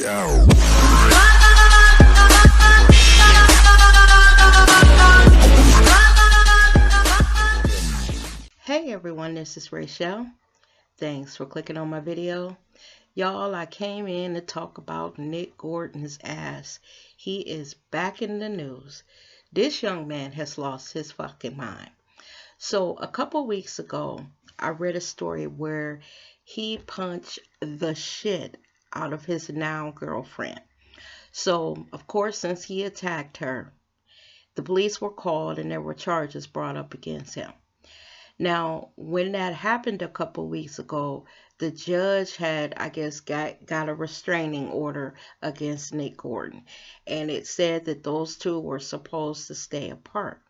Hey everyone, this is Rachel. Thanks for clicking on my video. Y'all, I came in to talk about Nick Gordon's ass. He is back in the news. This young man has lost his fucking mind. So a couple weeks ago, I read a story where he punched the shit out of his now girlfriend. So, of course, since he attacked her, the police were called and there were charges brought up against him. Now, when that happened a couple weeks ago, the judge had, I guess, got a restraining order against Nick Gordon. And it said that those two were supposed to stay apart.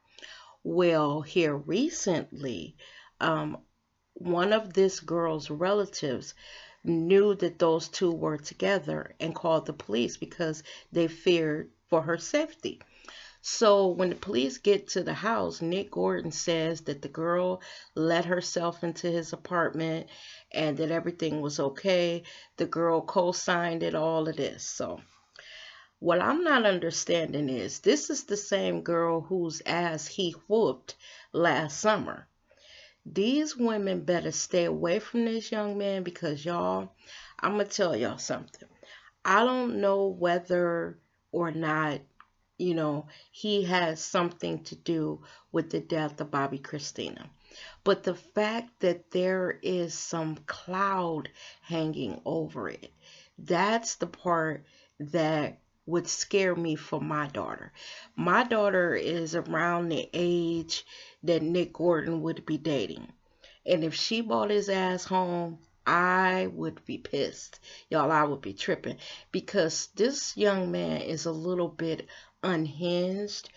Well, here recently, one of this girl's relatives knew that those two were together and called the police because they feared for her safety. So when the police get to the house, Nick Gordon says that the girl let herself into his apartment and that everything was okay. The girl co-signed it, all of this. So what I'm not understanding is this is the same girl whose ass he whooped last summer. These women better stay away from this young man because y'all, I'm going to tell y'all something. I don't know whether or not he has something to do with the death of Bobbi Kristina. But the fact that there is some cloud hanging over it, that's the part that would scare me for my daughter. My daughter is around the age that Nick Gordon would be dating. And if she brought his ass home, I would be pissed. Y'all, I would be tripping because this young man is a little bit unhinged.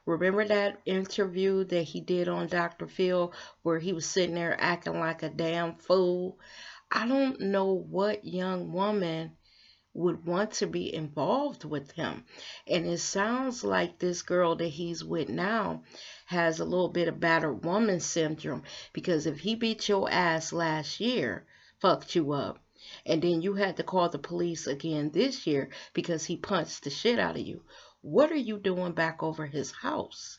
Remember that interview that he did on Dr. Phil where he was sitting there acting like a damn fool? I don't know what young woman would want to be involved with him. And it sounds like this girl that he's with now has a little bit of battered woman syndrome, because if he beat your ass last year, fucked you up, and then you had to call the police again this year because he punched the shit out of you, what are you doing back over his house?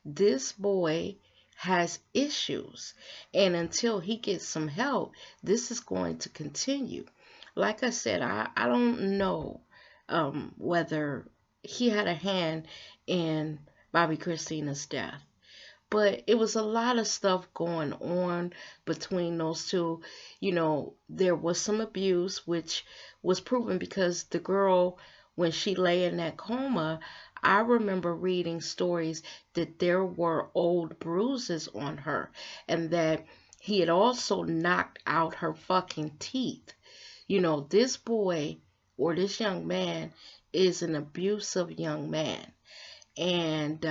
This boy has issues, and until he gets some help, this is going to continue. Like I said, I don't know whether he had a hand in Bobbi Kristina's death. But it was a lot of stuff going on between those two. There was some abuse, which was proven because the girl, when she lay in that coma, I remember reading stories that there were old bruises on her and that he had also knocked out her fucking teeth. This boy or this young man is an abusive young man. And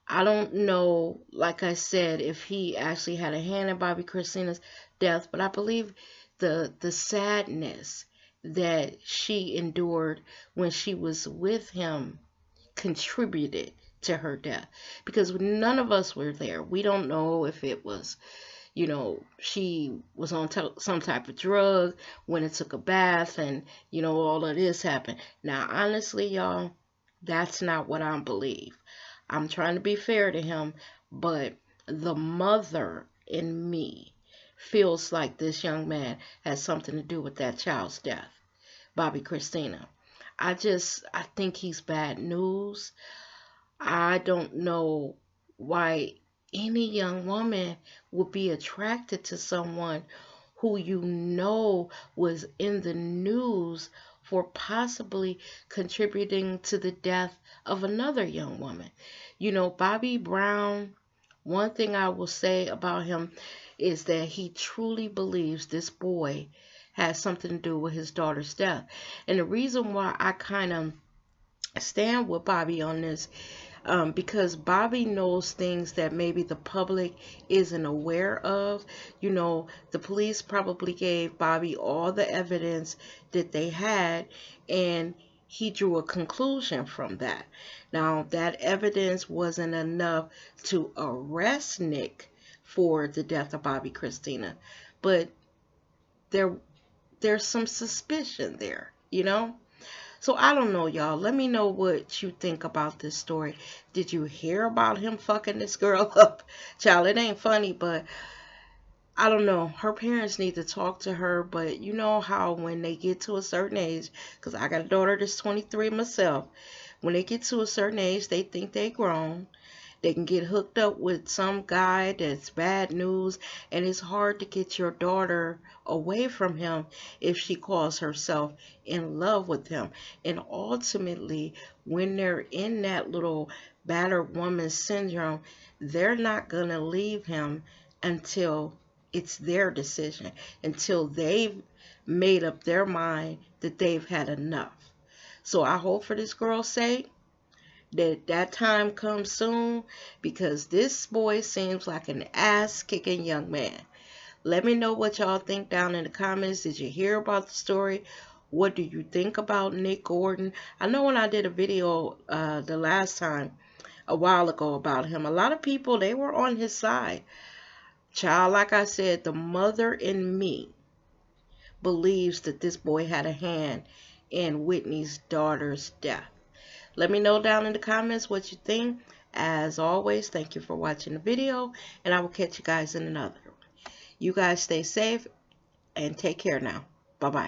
I don't know, like I said, if he actually had a hand in Bobbi Kristina's death, but I believe the sadness that she endured when she was with him contributed to her death, because none of us were there. We don't know if it was she was on some type of drug when it took a bath and, all of this happened. Now, honestly, y'all, that's not what I believe. I'm trying to be fair to him, but the mother in me feels like this young man has something to do with that child's death, Bobbi Kristina. I think he's bad news. I don't know why any young woman would be attracted to someone who was in the news for possibly contributing to the death of another young woman. Bobby Brown, one thing I will say about him is that he truly believes this boy has something to do with his daughter's death. And the reason why I kind of stand with Bobby on this, because Bobby knows things that maybe the public isn't aware of. The police probably gave Bobby all the evidence that they had, and he drew a conclusion from that. Now, that evidence wasn't enough to arrest Nick for the death of Bobbi Kristina, but there there's some suspicion there, you know? So I don't know, y'all. Let me know what you think about this story. Did you hear about him fucking this girl up? Child, it ain't funny, but I don't know. Her parents need to talk to her, but you know how when they get to a certain age, because I got a daughter that's 23 myself, when they get to a certain age, they think they grown. They can get hooked up with some guy that's bad news, and it's hard to get your daughter away from him if she calls herself in love with him. And ultimately, when they're in that little battered woman syndrome, they're not going to leave him until it's their decision, until they've made up their mind that they've had enough. So I hope for this girl's sake that time comes soon, because this boy seems like an ass-kicking young man. Let me know what y'all think down in the comments. Did you hear about the story? What do you think about Nick Gordon? I know when I did a video the last time, a while ago, about him, a lot of people, they were on his side. Child, like I said, the mother in me believes that this boy had a hand in Whitney's daughter's death. Let me know down in the comments what you think. As always, thank you for watching the video, and I will catch you guys in another one. You guys stay safe and take care now. Bye-bye.